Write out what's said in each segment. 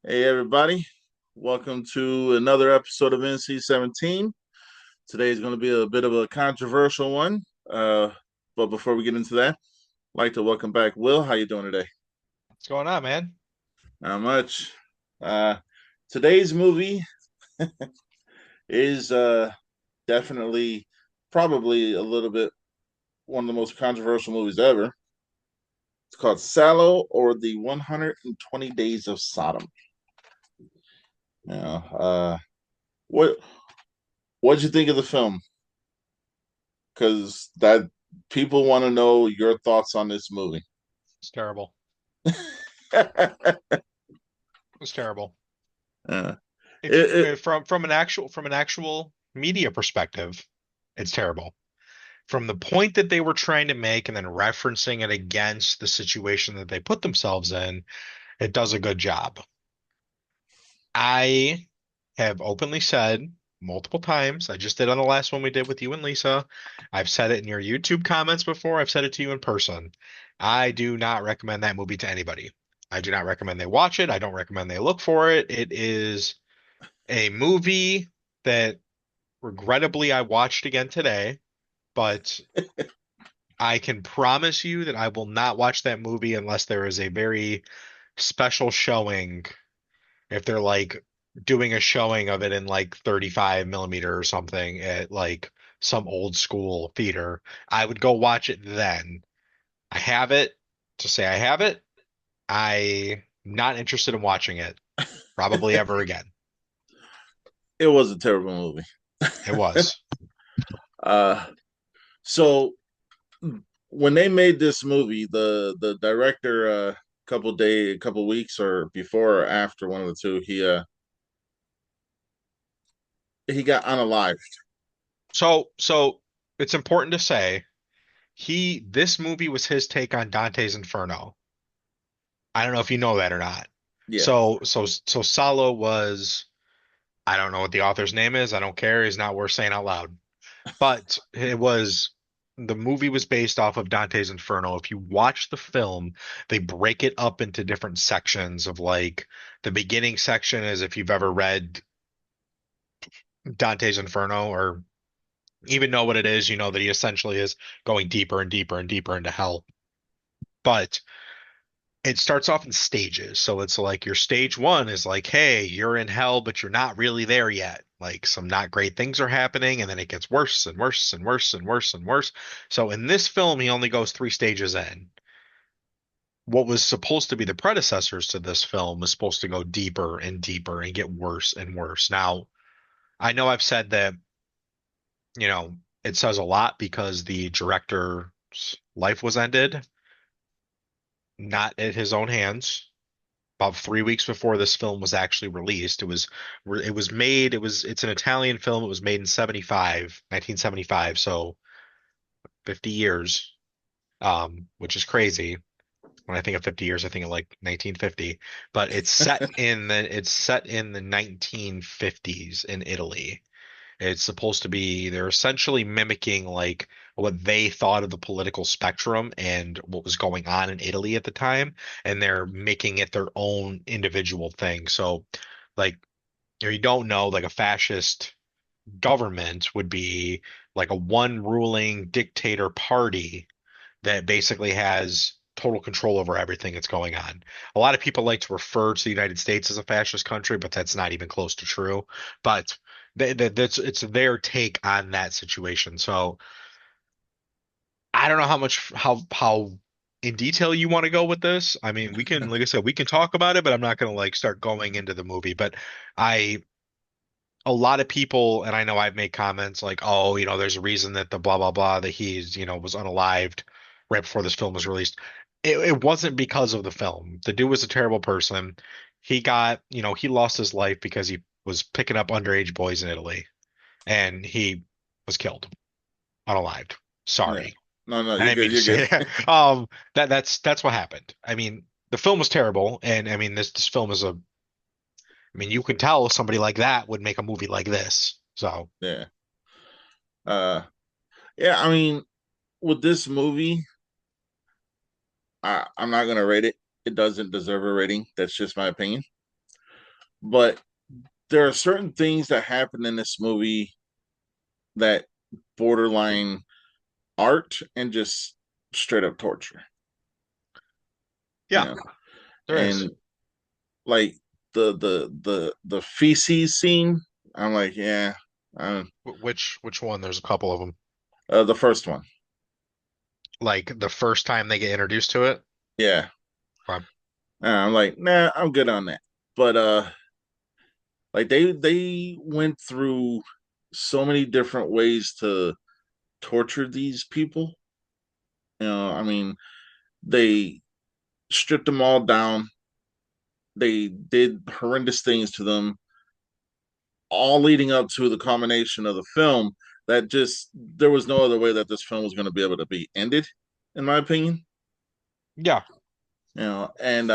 Hey everybody, welcome to another episode of NC-17. Today is going to be a bit of a controversial one, but before we get into that, I'd like to welcome back Will. How you doing today? What's going on, man? Not much. Uh, Today's movie is definitely, probably a little bit one of the most controversial movies ever. It's called SALO or the 120 Days of Sodom. Now, what what'd you think of the film? Because that people want to know your thoughts on this movie. It's terrible. It's terrible. uh, If you it, from an actual media perspective, it's terrible. From the point that they were trying to make and then referencing it against the situation that they put themselves in, it does a good job. I have openly said multiple times, I just did on the last one we did with you and Lisa. I've said it in your YouTube comments before. I've said it to you in person. I do not recommend that movie to anybody. I do not recommend they watch it. I don't recommend they look for it. It is a movie that regrettably I watched again today, but I can promise you that I will not watch that movie unless there is a very special showing. If they're like doing a showing of it in like 35 millimeter or something at like some old school theater, I would go watch it then. I have it to say I have it. I'm not interested in watching it probably ever again. it was a terrible movie. It was. uh, so when they made this movie, the director, couple weeks or before or after one of the two, he got unalived. So it's important to say this movie was his take on Dante's Inferno. I don't know if you know that or not. Yeah, So Salo was, I don't know what the author's name is. I don't care. He's not worth saying out loud. But the movie was based off of Dante's Inferno. If you watch the film, they break it up into different sections of like the beginning section is if you've ever read Dante's Inferno or even know what it is, you know that he essentially is going deeper and deeper and deeper into hell. But it starts off in stages. So it's like your stage one is like, hey, you're in hell, but you're not really there yet. Like some not great things are happening, and then it gets worse and worse and worse and worse and worse. So in this film, he only goes three stages in. What was supposed to be the predecessors to this film was supposed to go deeper and deeper and get worse and worse. Now, I know I've said that, it says a lot because the director's life was ended, not at his own hands. About 3 weeks before this film was actually released. It's an Italian film. It was made in 1975, so 50 years, which is crazy. When I think of 50 years, I think of like 1950, but it's set in the 1950s in Italy. It's supposed to be, they're essentially mimicking like what they thought of the political spectrum and what was going on in Italy at the time, and they're making it their own individual thing. So, like, you don't know, like a fascist government would be like a one ruling dictator party that basically has total control over everything that's going on. A lot of people like to refer to the United States as a fascist country, but that's not even close to true. But it's their take on that situation. So I don't know how in detail you want to go with this. I mean, we can, like I said, we can talk about it, but I'm not going to like start going into the movie. But I a lot of people, and I know I've made comments like, oh, there's a reason that the blah blah blah that he's, was unalived right before this film was released. It wasn't because of the film. The dude was a terrible person. He lost his life because he was picking up underage boys in Italy, and he was killed, unalived. yeah. Sorry, No, no, I you're didn't mean good. to You're say good. that. That's what happened. I mean, the film was terrible, and I mean, this film is I mean, you could tell somebody like that would make a movie like this. So. Yeah. Uh, yeah. I mean, with this movie, I'm not gonna rate it. It doesn't deserve a rating. That's just my opinion. but there are certain things that happen in this movie that borderline art and just straight up torture. You Yeah, know, there is. and like the feces scene, I'm like, yeah, um, Which one? There's a couple of them. the first one, Like the first time they get introduced to it. yeah, Well, I'm like, nah, I'm good on that. But like they went through so many different ways to torture these people. I mean, they stripped them all down. They did horrendous things to them, all leading up to the culmination of the film. That just there was no other way that this film was going to be able to be ended, in my opinion. yeah. And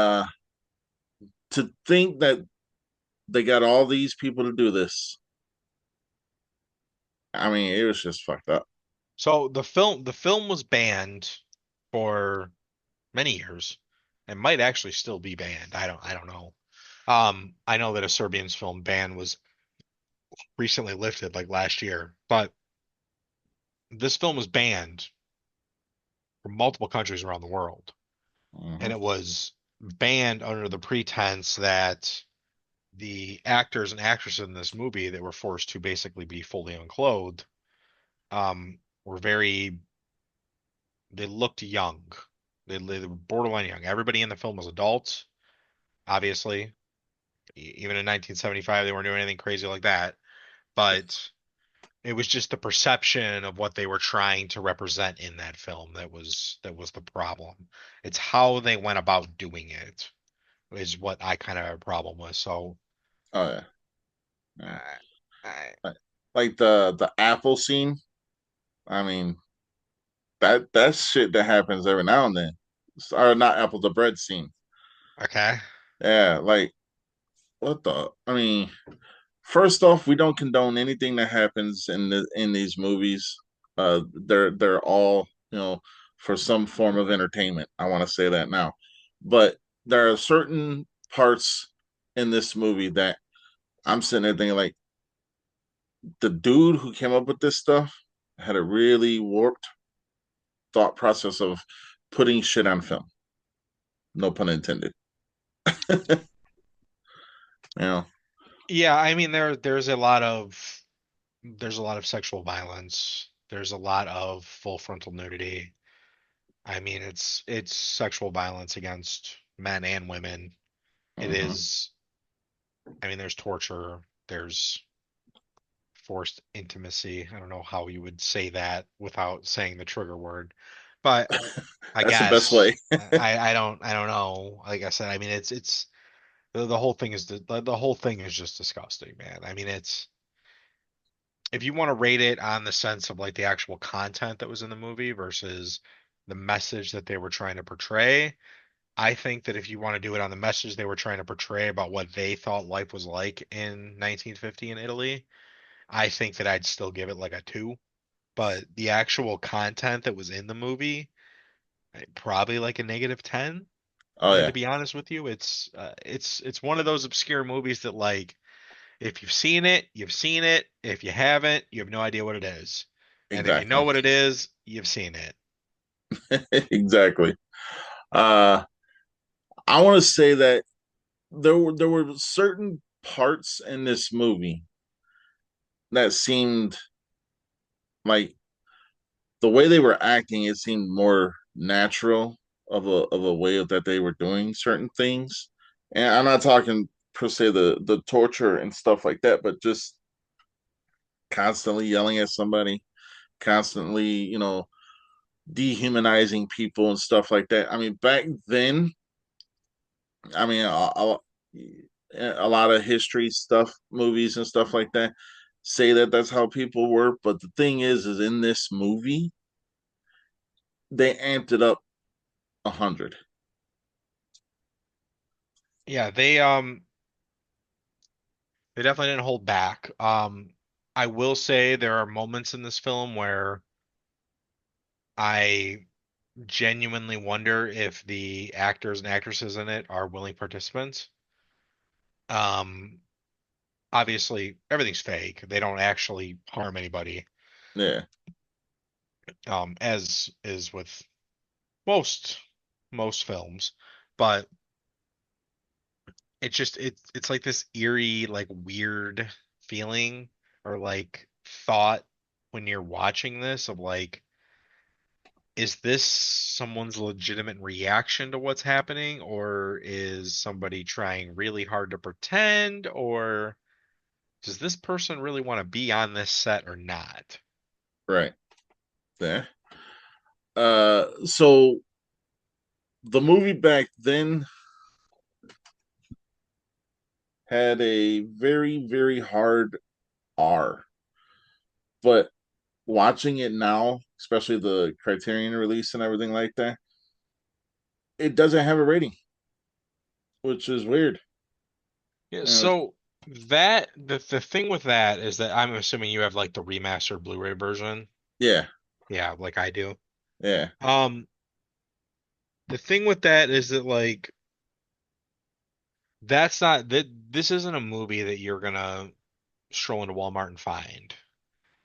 to think that they got all these people to do this, I mean, it was just fucked up. So the film was banned for many years and might actually still be banned. I don't know. I know that a Serbian's film ban was recently lifted like last year, but this film was banned from multiple countries around the world. And Mhm. it was banned under the pretense that the actors and actresses in this movie that were forced to basically be fully unclothed were very they looked young. They were borderline young. Everybody in the film was adults, obviously. Even in 1975, they weren't doing anything crazy like that. But it was just the perception of what they were trying to represent in that film that was the problem. It's how they went about doing it is what I kind of have a problem with. So, Oh yeah. Yeah. I, I, Like the apple scene. I mean, that's shit that happens every now and then. Or not apple, the bread scene. okay, Yeah, like what the? I mean, first off, we don't condone anything that happens in these movies. They're all for some form of entertainment. I want to say that now, but there are certain parts in this movie that I'm sitting there thinking like the dude who came up with this stuff had a really warped thought process of putting shit on film. No pun intended. you know. yeah. I mean, there's a lot of sexual violence. There's a lot of full frontal nudity. I mean, it's sexual violence against men and women. It Mhm. is, I mean, there's torture, there's forced intimacy. I don't know how you would say that without saying the trigger word, but I That's the best way. guess I don't know. Like I said, I mean, it's the whole thing is the whole thing is just disgusting, man. I mean, it's if you want to rate it on the sense of like the actual content that was in the movie versus the message that they were trying to portray, I think that if you want to do it on the message they were trying to portray about what they thought life was like in 1950 in Italy, I think that I'd still give it like a 2. But the actual content that was in the movie, probably like a -10. Oh And yeah, to be honest with you, it's one of those obscure movies that like if you've seen it, you've seen it. If you haven't, you have no idea what it is. And if you know exactly. what it is, you've seen it. exactly. Uh, I want to say that there were certain parts in this movie that seemed like the way they were acting. It seemed more natural of a way of that they were doing certain things. And I'm not talking per se the torture and stuff like that, but just constantly yelling at somebody, constantly dehumanizing people and stuff like that. I mean, back then, I mean, a lot of history stuff, movies and stuff like that, say that that's how people were. But the thing is in this movie, they amped it up 100. Yeah, they definitely didn't hold back. I will say there are moments in this film where I genuinely wonder if the actors and actresses in it are willing participants. Um, Obviously everything's fake. They don't actually harm anybody. Yeah. As is with most most films, but it's like this eerie, like weird feeling or like thought when you're watching this of like, is this someone's legitimate reaction to what's happening, or is somebody trying really hard to pretend, or does this person really want to be on this set or not? Right. Yeah. So the movie back then had a very, very hard R, but watching it now, especially the Criterion release and everything like that, it doesn't have a rating, which is weird. Yeah, You know, so that the thing with that is that I'm assuming you have like the remastered Blu-ray version. yeah, Yeah, like I do. yeah, Um, the thing with that is that like that's not that this isn't a movie that you're gonna stroll into Walmart and find.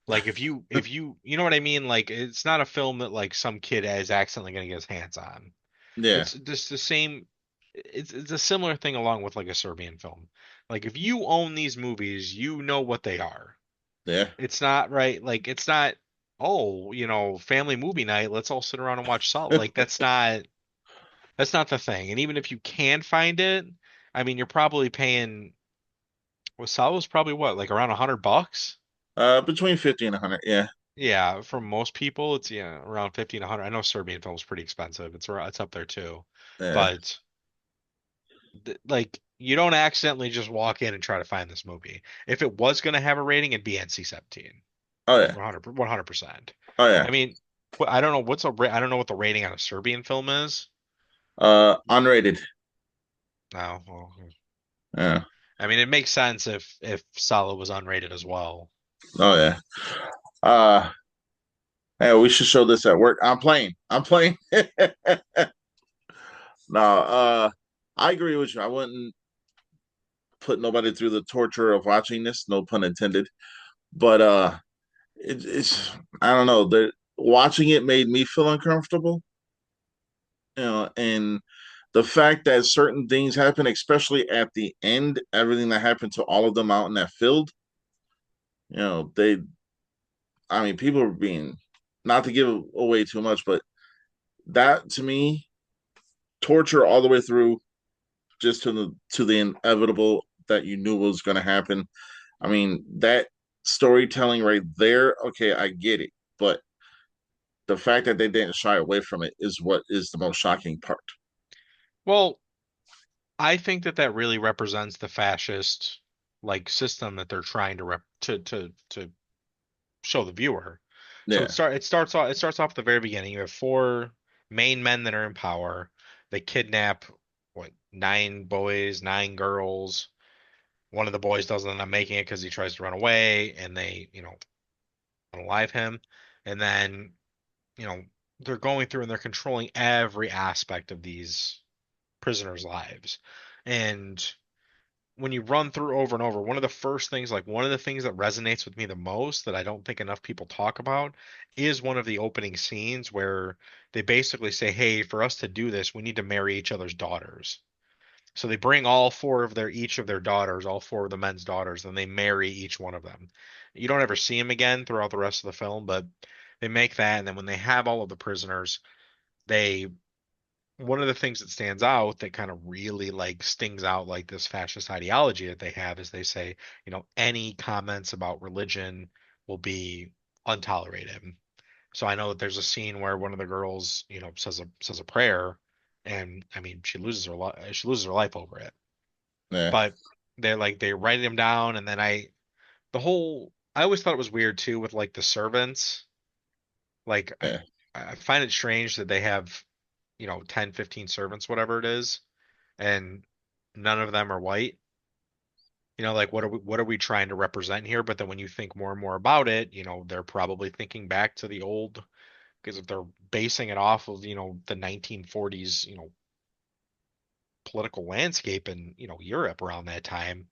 Like if you you know what I mean? Like it's not a film that like some kid is accidentally gonna get his hands on. yeah, It's just the same. It's a similar thing along with like a Serbian film. Like if you own these movies, you know what they are. yeah. It's not right. Like it's not. Oh, family movie night. Let's all sit around and watch Salt. Like that's not the thing. And even if you can find it, I mean, you're probably paying. Well, Salt was probably what, like around $100. Between 50 and 100. Yeah, Yeah, for most people, it's around 50 and 100. I know Serbian film is pretty expensive. It's up there too, yeah. but like you don't accidentally just walk in and try to find this movie. If it was going to have a rating, it'd be NC-17. Oh Like yeah, 100%. oh yeah. I mean, I don't know I don't know what the rating on a Serbian film is. Unrated. No, well, Yeah. I mean, it makes sense if Salo was unrated as well. Oh yeah. Uh, hey, we should show this at work. I'm playing. I'm playing. No, I agree with you. I wouldn't put nobody through the torture of watching this. No pun intended. But it's I don't know. The watching it made me feel uncomfortable. And the fact that certain things happen, especially at the end, everything that happened to all of them out in that field, they, I mean, people were being, not to give away too much, but that to me, torture all the way through, just to the inevitable that you knew was going to happen. I mean, that storytelling right there, okay, I get it, but the fact that they didn't shy away from it is what is the most shocking part. Well, I think that really represents the fascist like system that they're trying to to show the viewer. So Yeah, it starts off at the very beginning. You have four main men that are in power. They kidnap what, nine boys, nine girls. One of the boys doesn't end up making it because he tries to run away, and they, unalive him. And then, you know, they're going through and they're controlling every aspect of these prisoners' lives. And when you run through over and over, one of the things that resonates with me the most that I don't think enough people talk about is one of the opening scenes where they basically say, "Hey, for us to do this, we need to marry each other's daughters." So they bring each of their daughters, all four of the men's daughters, and they marry each one of them. You don't ever see them again throughout the rest of the film, but they make that, and then when they have all of the prisoners, they one of the things that stands out that kind of really like stings out like this fascist ideology that they have is they say, any comments about religion will be untolerated. So I know that there's a scene where one of the girls, says a prayer, and I mean she loses her life over it. yeah, But they write them down, and then I always thought it was weird too with like the servants. Like yeah, I find it strange that they have 10, 15 servants, whatever it is, and none of them are white. Like what are we trying to represent here? But then when you think more and more about it, they're probably thinking back to the old, because if they're basing it off of, the 1940s, political landscape in, Europe around that time,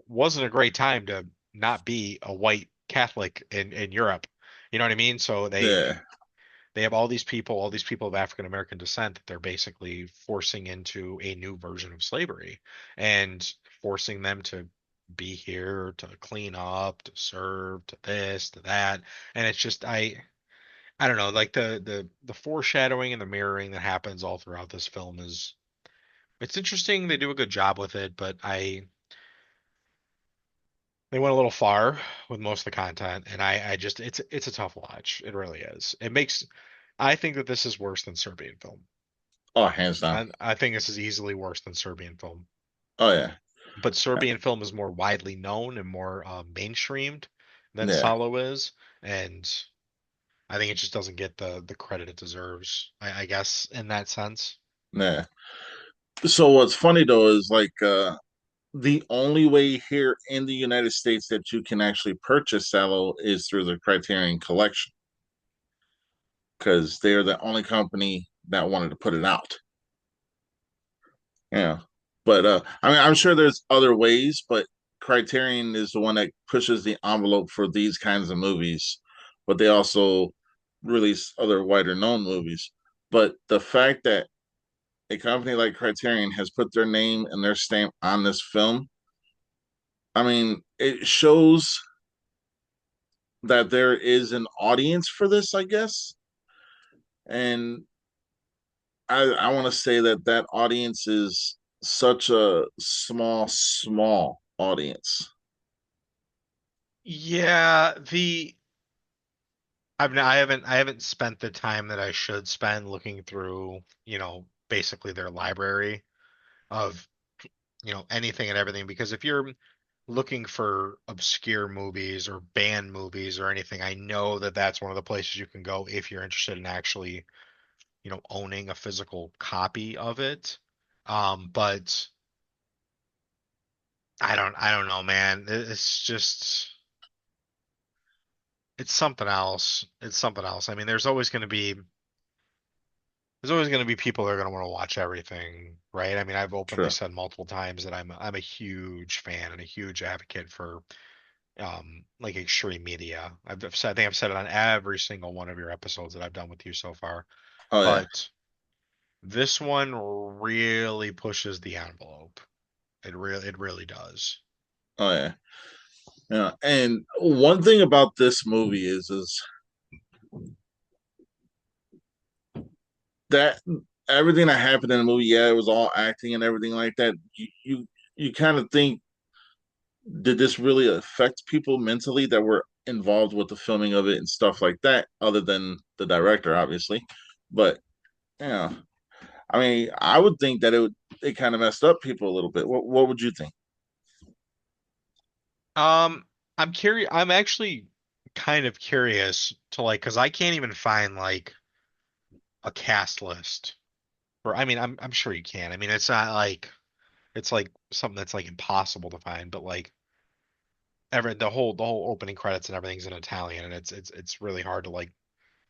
wasn't a great time to not be a white Catholic in Europe. You know what I mean? So Yeah. they have all these people of African American descent that they're basically forcing into a new version of slavery and forcing them to be here to clean up, to serve, to this, to that. And it's just I don't know, like the foreshadowing and the mirroring that happens all throughout this film is it's interesting. They do a good job with it, but they went a little far with most of the content, and I just it's a tough watch. It really is. I think that this is worse than Serbian film. Oh, hands down. I think this is easily worse than Serbian film. Oh yeah. But Serbian film is more widely known and more mainstreamed than Yeah. Salo is, and I think it just doesn't get the credit it deserves. I guess in that sense. Yeah. So what's funny though is like the only way here in the United States that you can actually purchase Sallow is through the Criterion Collection because they're the only company that wanted to put it out. Yeah. But I mean I'm sure there's other ways, but Criterion is the one that pushes the envelope for these kinds of movies, but they also release other wider known movies. But the fact that a company like Criterion has put their name and their stamp on this film, I mean, it shows that there is an audience for this, I guess. And I want to say that that audience is such a small audience. Yeah, I haven't spent the time that I should spend looking through, basically their library of, anything and everything. Because if you're looking for obscure movies or banned movies or anything, I know that that's one of the places you can go if you're interested in actually, owning a physical copy of it. But I don't know, man. It's just, it's something else. It's something else. I mean, there's always going to be people that are going to want to watch everything, right? I mean, I've openly True. said multiple times that I'm a huge fan and a huge advocate for like extreme media. I've said I think I've said it on every single one of your episodes that I've done with you so far. Oh yeah. But this one really pushes the envelope. It really does. Oh yeah. Yeah. And one thing about this movie is that everything that happened in the movie, yeah, it was all acting and everything like that. You kind of think, did this really affect people mentally that were involved with the filming of it and stuff like that, other than the director, obviously? But yeah, I mean, I would think that it kind of messed up people a little bit. What would you think? Um, I'm curious. I'm actually kind of curious to like, because I can't even find like a cast list. Or I mean, I'm sure you can. I mean, it's not like it's like something that's like impossible to find, but like the whole opening credits and everything's in Italian, and it's really hard to like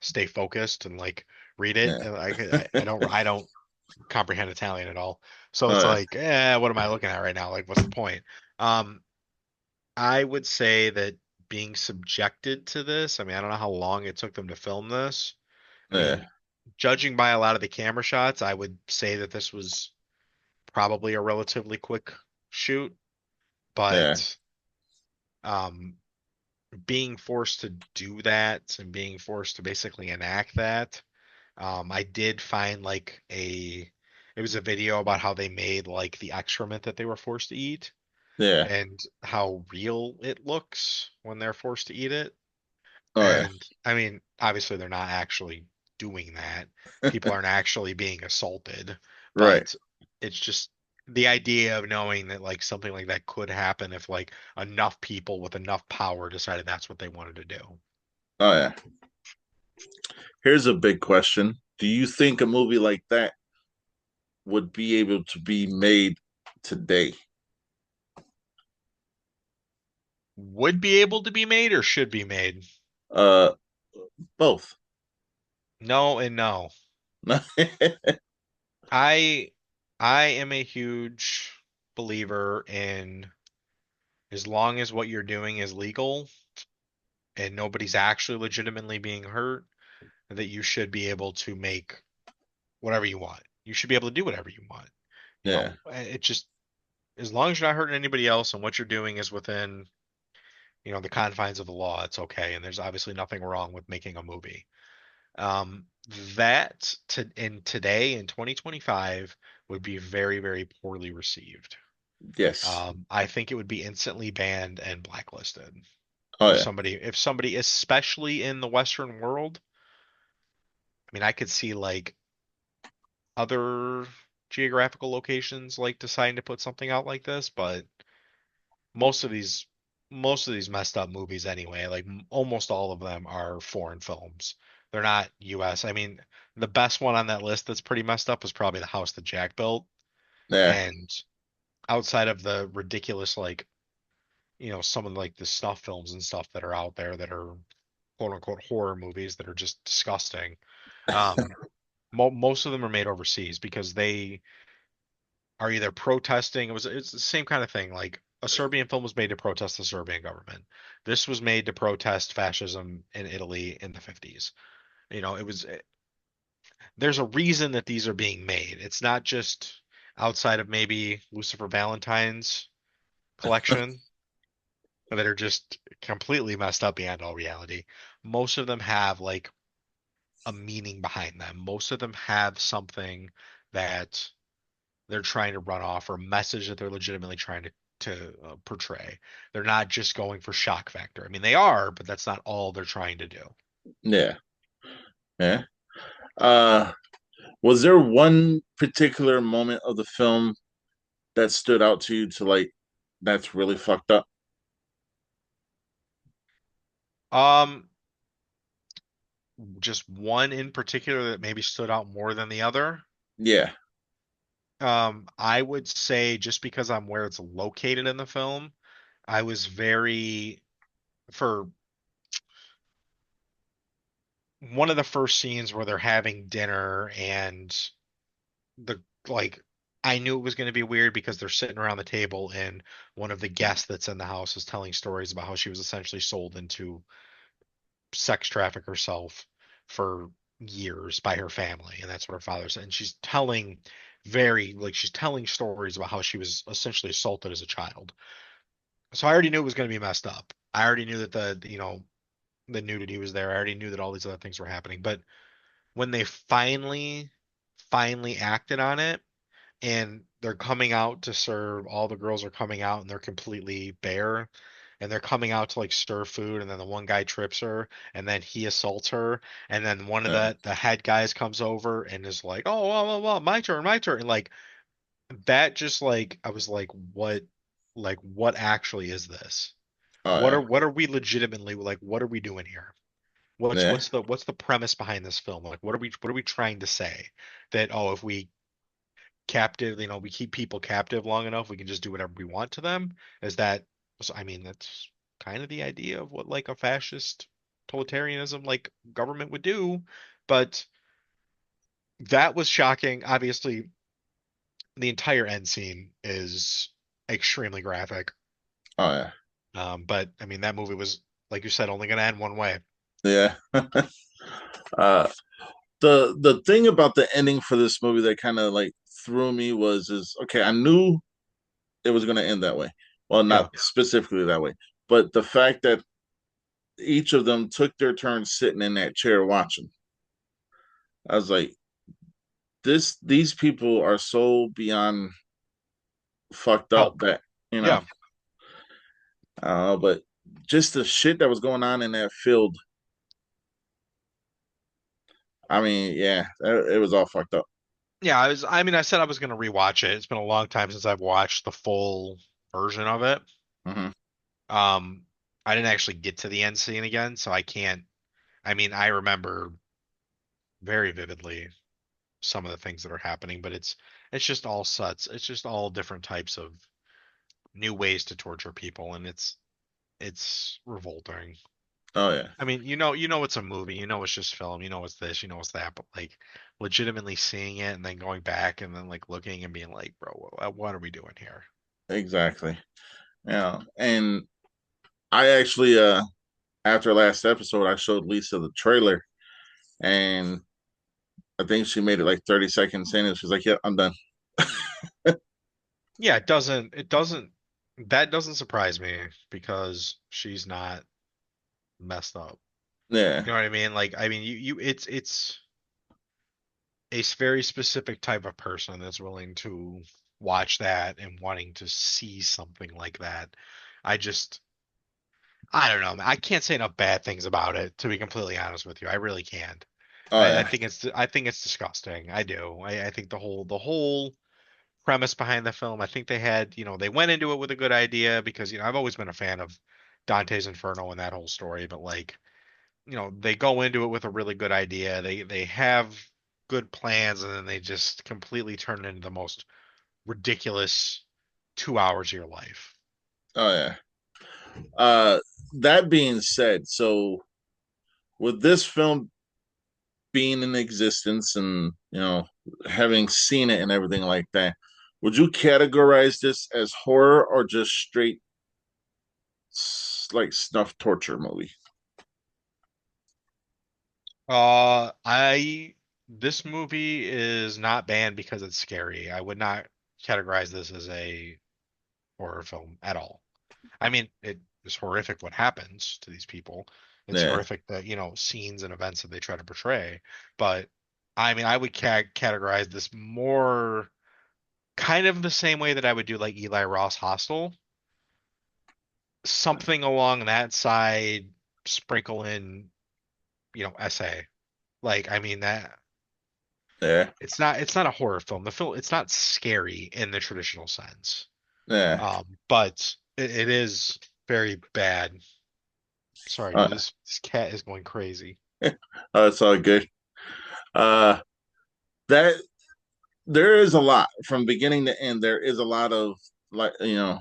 stay focused and like read it. Yeah. And I don't comprehend Italian at all. So it's uh, like, what am I looking at right now? Like, what's the point? Um, I would say that being subjected to this, I mean, I don't know how long it took them to film this. I yeah, mean, judging by a lot of the camera shots, I would say that this was probably a relatively quick shoot, yeah, but um, being forced to do that and being forced to basically enact that, I did find like it was a video about how they made like the excrement that they were forced to eat yeah. and how real it looks when they're forced to eat it. Oh yeah, And I mean, obviously they're not actually doing that. People aren't actually being assaulted, right. but it's just the idea of knowing that like something like that could happen if like enough people with enough power decided that's what they wanted to do. Oh yeah. Here's a big question: do you think a movie like that would be able to be made today? Would be able to be made or should be made? Uh, both. No and no. I I am a huge believer in as long as what you're doing is legal and nobody's actually legitimately being hurt, that you should be able to make whatever you want. You should be able to do whatever you want. Yeah. It just as long as you're not hurting anybody else and what you're doing is within, the confines of the law, it's okay. And there's obviously nothing wrong with making a movie. Um, that to in today in 2025 would be very, very poorly received. Yes. I think it would be instantly banned and blacklisted. Oh If yeah. somebody, especially in the Western world, I mean, I could see like other geographical locations like deciding to put something out like this, but most of these most of these messed up movies anyway, like almost all of them are foreign films. They're not US. I mean, the best one on that list that's pretty messed up was probably The House that Jack Built. Yeah. And outside of the ridiculous like, some of like the snuff films and stuff that are out there that are quote unquote horror movies that are just disgusting. Um, most of them are made overseas because they are either protesting. It's the same kind of thing. Like a Serbian film was made to protest the Serbian government. This was made to protest fascism in Italy in the 50s. It was there's a reason that these are being made. It's not just outside of maybe Lucifer Valentine's collection that are just completely messed up beyond all reality. Most of them have like a meaning behind them. Most of them have something that they're trying to run off or a message that they're legitimately trying to portray. They're not just going for shock factor. I mean, they are, but that's not all they're trying to do. Yeah. Yeah. Uh, was there one particular moment of the film that stood out to you to like that's really fucked up? Um, just one in particular that maybe stood out more than the other. Yeah. I would say just because I'm where it's located in the film, I was very for one of the first scenes where they're having dinner and the like I knew it was going to be weird because they're sitting around the table and one of the guests that's in the house is telling stories about how she was essentially sold into sex traffic herself for years by her family, and that's what her father said. And she's telling she's telling stories about how she was essentially assaulted as a child. So I already knew it was going to be messed up. I already knew that the nudity was there. I already knew that all these other things were happening. But when they finally acted on it and they're coming out to serve, all the girls are coming out and they're completely bare and they're coming out to like serve food, and then the one guy trips her and then he assaults her, and then one of Yeah. the head guys comes over and is like, oh, well, my turn, and like that just like I was like what actually is this? Oh yeah. What are we legitimately like, what are we doing here? Yeah. What's the premise behind this film? Like what are we trying to say? That, oh, if we captive, we keep people captive long enough, we can just do whatever we want to them? Is that, so, I mean, that's kind of the idea of what like a fascist totalitarianism like government would do. But that was shocking. Obviously, the entire end scene is extremely graphic. Oh yeah. But I mean, that movie was, like you said, only going to end one way. Yeah. uh the thing about the ending for this movie that kind of like threw me was is okay, I knew it was gonna end that way. Well, Yeah. not specifically that way, but the fact that each of them took their turn sitting in that chair watching. I was like, these people are so beyond fucked up Help. that you know. Yeah. But just the shit that was going on in that field. I mean, yeah, it was all fucked up. Yeah, I mean, I said I was going to rewatch it. It's been a long time since I've watched the full version of it. Hmm. Um, I didn't actually get to the end scene again, so I can't. I mean, I remember very vividly some of the things that are happening, but it's just all such. It's just all different types of new ways to torture people, and it's revolting. Oh yeah, I mean, you know it's a movie, you know it's just film, you know it's this, you know it's that, but like legitimately seeing it and then going back and then like looking and being like, bro, what are we doing here? exactly. Yeah, and I actually after last episode, I showed Lisa the trailer, and I think she made it like 30 seconds in, and she's like, "Yeah, I'm done." Yeah, that doesn't surprise me because she's not messed up. Yeah. You know what I mean? Like, I mean, it's a very specific type of person that's willing to watch that and wanting to see something like that. I just, I don't know, man. I can't say enough bad things about it, to be completely honest with you. I really can't. Oh yeah. I think it's disgusting. I do. I think the whole premise behind the film, I think they had, they went into it with a good idea because, I've always been a fan of Dante's Inferno and that whole story, but like, they go into it with a really good idea. They have good plans and then they just completely turn it into the most ridiculous 2 hours of your life. Oh yeah. Uh, that being said, so with this film being in existence and having seen it and everything like that, would you categorize this as horror or just straight like snuff torture movie? I This movie is not banned because it's scary. I would not categorize this as a horror film at all. I mean, it is horrific what happens to these people. It's Yeah. horrific that, scenes and events that they try to portray. But I mean, I would categorize this more kind of the same way that I would do like Eli Ross Hostel. Something along that side, sprinkle in, SA. Like, I mean that Yeah. it's not a horror film. The film it's not scary in the traditional sense. Yeah. But it is very bad. Sorry, Uh, dude. This cat is going crazy. oh, it's all good. Uh, that there is a lot from beginning to end. There is a lot of like the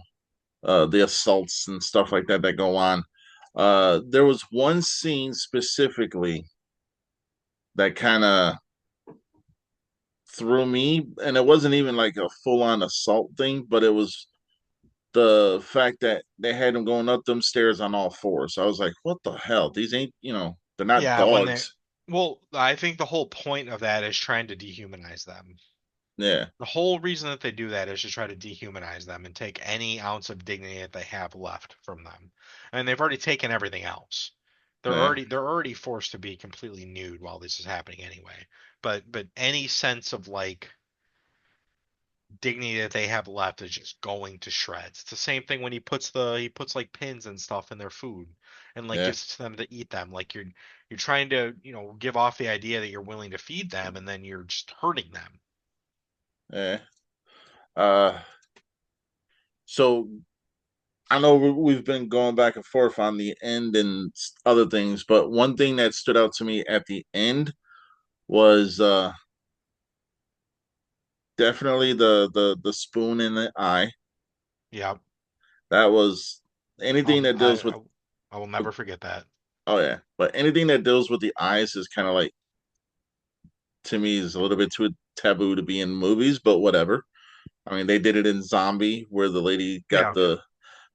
assaults and stuff like that that go on. There was one scene specifically that kind of threw me, and it wasn't even like a full on assault thing, but it was the fact that they had him going up them stairs on all fours. So I was like, what the hell? These ain't, they're not Yeah, when they dogs. well, I think the whole point of that is trying to dehumanize them. Yeah, The whole reason that they do that is to try to dehumanize them and take any ounce of dignity that they have left from them. And they've already taken everything else. yeah, They're already forced to be completely nude while this is happening anyway. But any sense of like dignity that they have left is just going to shreds. It's the same thing when he puts like pins and stuff in their food and like yeah, gives it to them to eat them. Like you're trying to, give off the idea that you're willing to feed them and then you're just hurting them. yeah. Uh, so I know we've been going back and forth on the end and other things, but one thing that stood out to me at the end was definitely the spoon in the eye. Yeah. That was anything Um, that I, deals with, I I will with never forget that. oh yeah, but anything that deals with the eyes is kind of like to me is a little bit too taboo to be in movies, but whatever. I mean, they did it in Zombie where the lady got Yeah. the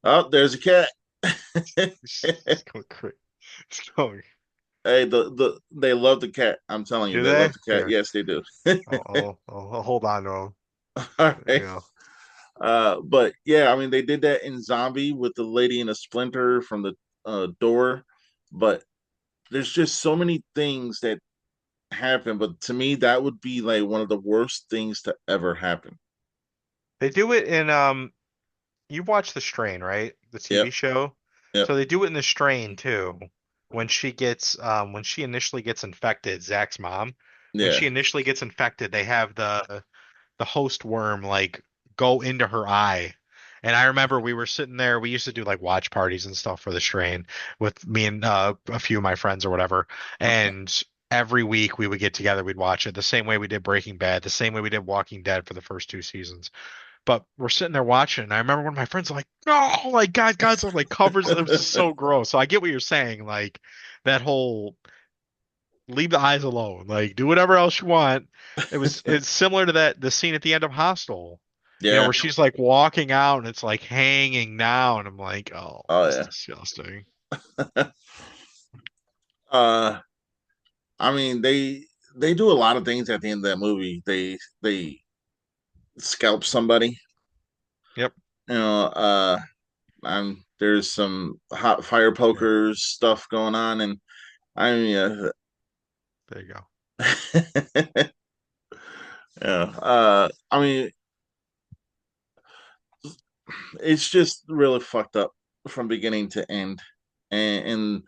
oh, there's a cat. It's going crazy. It's going. Hey, they love the cat. I'm telling you, Do they love they? the cat. Here. Yes, they do. I'll hold on to them. All right. Yeah. But yeah, I mean, they did that in Zombie with the lady in a splinter from the door. But there's just so many things that happen. But to me, that would be like one of the worst things to ever happen. They do it in you watch The Strain, right? The TV Yep. show. Yep. So they do it in The Strain too. When she initially gets infected, Zach's mom, when Yeah. she initially gets infected, they have the host worm like go into her eye. And I remember we were sitting there, we used to do like watch parties and stuff for The Strain with me and a few of my friends or whatever. Okay. And every week we would get together, we'd watch it the same way we did Breaking Bad, the same way we did Walking Dead for the first two seasons. But we're sitting there watching, and I remember one of my friends like, "No, like God's like covers." It was just so gross. So I get what you're saying, like that whole leave the eyes alone, like do whatever else you want. It's similar to that the scene at the end of Hostel, Yeah. where she's like walking out and it's like hanging down. I'm like, oh, Oh that's yeah. disgusting. uh, I mean they do a lot of things at the end of that movie. They scalp somebody. Yep. You know, there's some hot fire Yeah. pokers stuff going on, and I mean, There you go. yeah. I mean, it's just really fucked up from beginning to end, and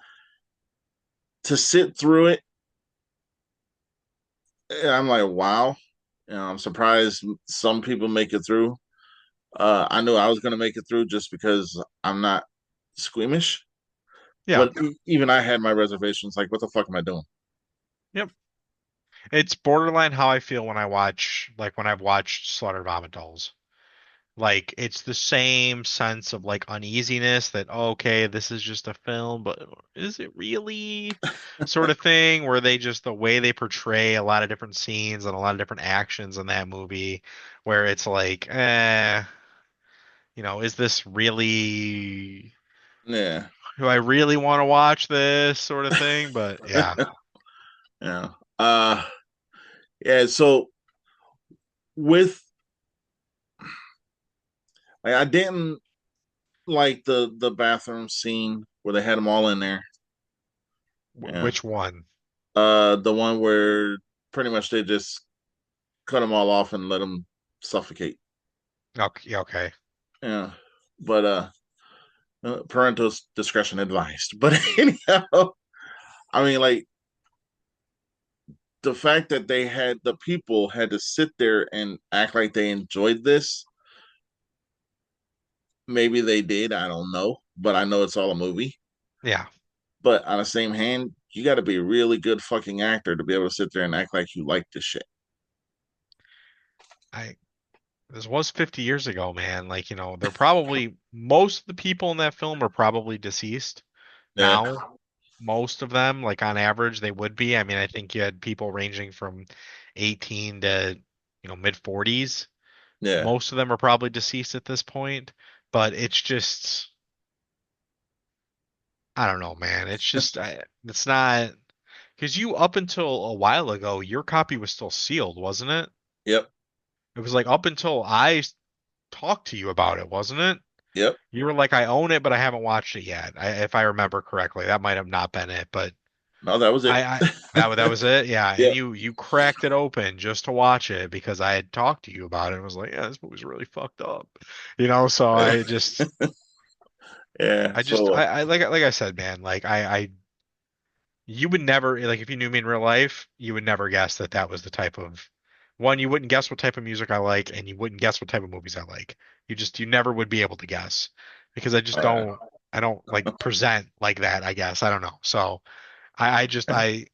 to sit through it, I'm like, wow. You know, I'm surprised some people make it through. I knew I was gonna make it through just because I'm not squeamish, Yeah. but even I had my reservations. Like, what the fuck am I doing? Yep. It's borderline how I feel when I watch, like when I've watched Slaughter Vomit Dolls. Like it's the same sense of like uneasiness that okay, this is just a film, but is it really sort of thing where they just the way they portray a lot of different scenes and a lot of different actions in that movie where it's like, is this really Yeah, do I really want to watch this sort of thing? But yeah. yeah, uh, yeah. So with like, I didn't like the bathroom scene where they had them all in there. Yeah, Which one? the one where pretty much they just cut them all off and let them suffocate. Okay, okay. Yeah, but parental discretion advised. But anyhow, I mean, like the fact that the people had to sit there and act like they enjoyed this. Maybe they did. I don't know, but I know it's all a movie. Yeah. But on the same hand, you got to be a really good fucking actor to be able to sit there and act like you like this shit. I This was 50 years ago, man. Like, they're probably most of the people in that film are probably deceased Yeah, now. Most of them, like on average, they would be. I mean, I think you had people ranging from 18 to, mid 40s. yeah, Most of them are probably deceased at this point, but it's just, I don't know, man. It's just, it's not, because you, up until a while ago, your copy was still sealed, wasn't it? yep, It was like up until I talked to you about it, wasn't it? yep. You were like, I own it, but I haven't watched it yet. If I remember correctly, that might have not been it, but No, that was it. that was it. Yeah, and Yep. you cracked it open just to watch it because I had talked to you about it and was like, yeah, this movie's really fucked up, So Yeah. So I like I said, man, like you would never like if you knew me in real life, you would never guess that that was the type of one. You wouldn't guess what type of music I like, and you wouldn't guess what type of movies I like. You never would be able to guess because uh, I don't like present like that, I guess. I don't know. So I just I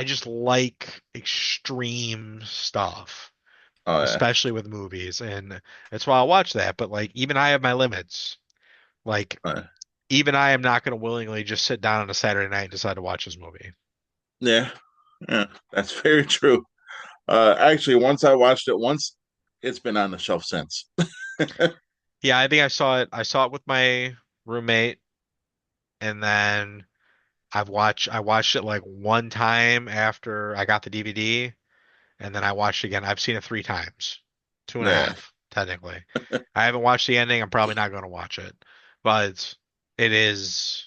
just like extreme stuff, oh yeah, especially with movies, and that's why I'll watch that. But like even I have my limits. Like uh, even I am not going to willingly just sit down on a Saturday night and decide to watch this movie. yeah, yeah. That's very true. Actually, once I watched it once, it's been on the shelf since. Yeah, I think I saw it. I saw it with my roommate, and then I watched it like one time after I got the DVD, and then I watched it again. I've seen it three times, two and a Yeah. half technically. I haven't watched the ending. I'm probably not going to watch it, but it is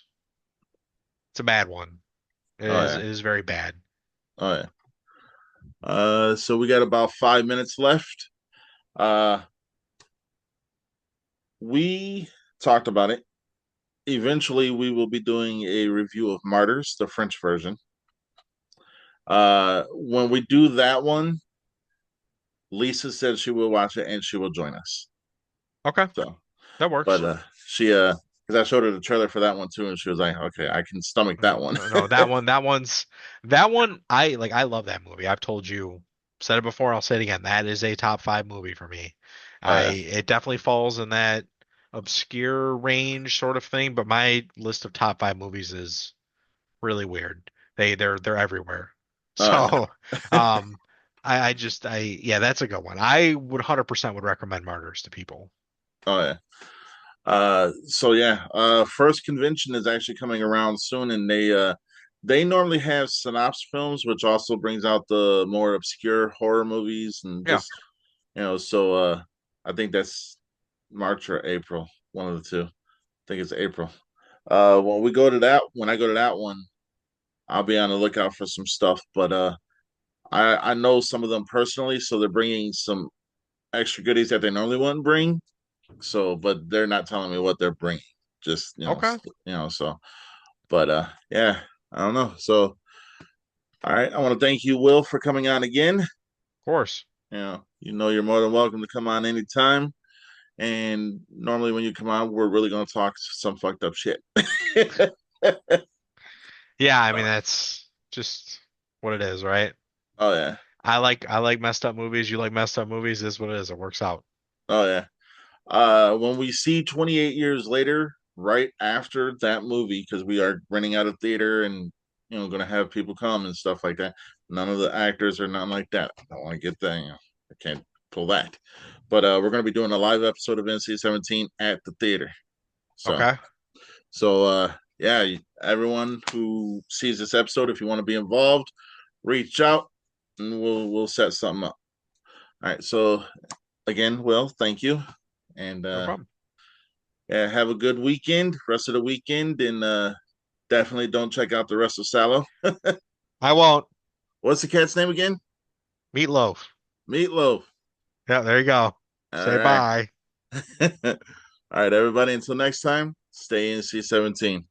it's a bad one. Oh yeah. It is very bad. Oh yeah. So we got about 5 minutes left. Uh, we talked about it. Eventually, we will be doing a review of Martyrs, the French version. When we do that one, Lisa said she will watch it and she will join us. Okay, So, that but works. she because I showed her the trailer for that one too, and she was like, "Okay, I can stomach that one." No, that one. I like. I love that movie. I've told you, said it before. I'll say it again. That is a top five movie for me. Oh yeah. It definitely falls in that obscure range sort of thing, but my list of top five movies is really weird. They're everywhere. Oh So, yeah. um, yeah, that's a good one. I would 100% would recommend Martyrs to people. Oh yeah. So yeah, first convention is actually coming around soon, and they normally have synopsis films, which also brings out the more obscure horror movies and Yeah. just so I think that's March or April, one of the two. I think it's April. When I go to that one, I'll be on the lookout for some stuff. But I know some of them personally, so they're bringing some extra goodies that they normally wouldn't bring. So, but they're not telling me what they're bringing. Just Okay. Of so. But yeah, I don't know. So, all right, I want to thank you, Will, for coming on again. course. You're more than welcome to come on anytime. And normally, when you come on, we're really going to talk some fucked up shit. Yeah, I mean that's just what it is, right? Oh yeah, I like messed up movies. You like messed up movies. This is what it is. It works out. oh yeah. When we see 28 years later, right after that movie, because we are renting out a theater and going to have people come and stuff like that. None of the actors are nothing like that. I don't want to get that. I can't pull that. But we're going to be doing a live episode of NC-17 at the theater. So, Okay. yeah, everyone who sees this episode, if you want to be involved, reach out and we'll set something up. All right. So again, Will, thank you. And No problem. yeah, have a good weekend, rest of the weekend, and definitely don't check out the rest of SALO. I won't. What's the cat's name again? Meatloaf. Meatloaf. Yeah, there you go. All Say right. bye. All right, everybody. Until next time, stay in C17.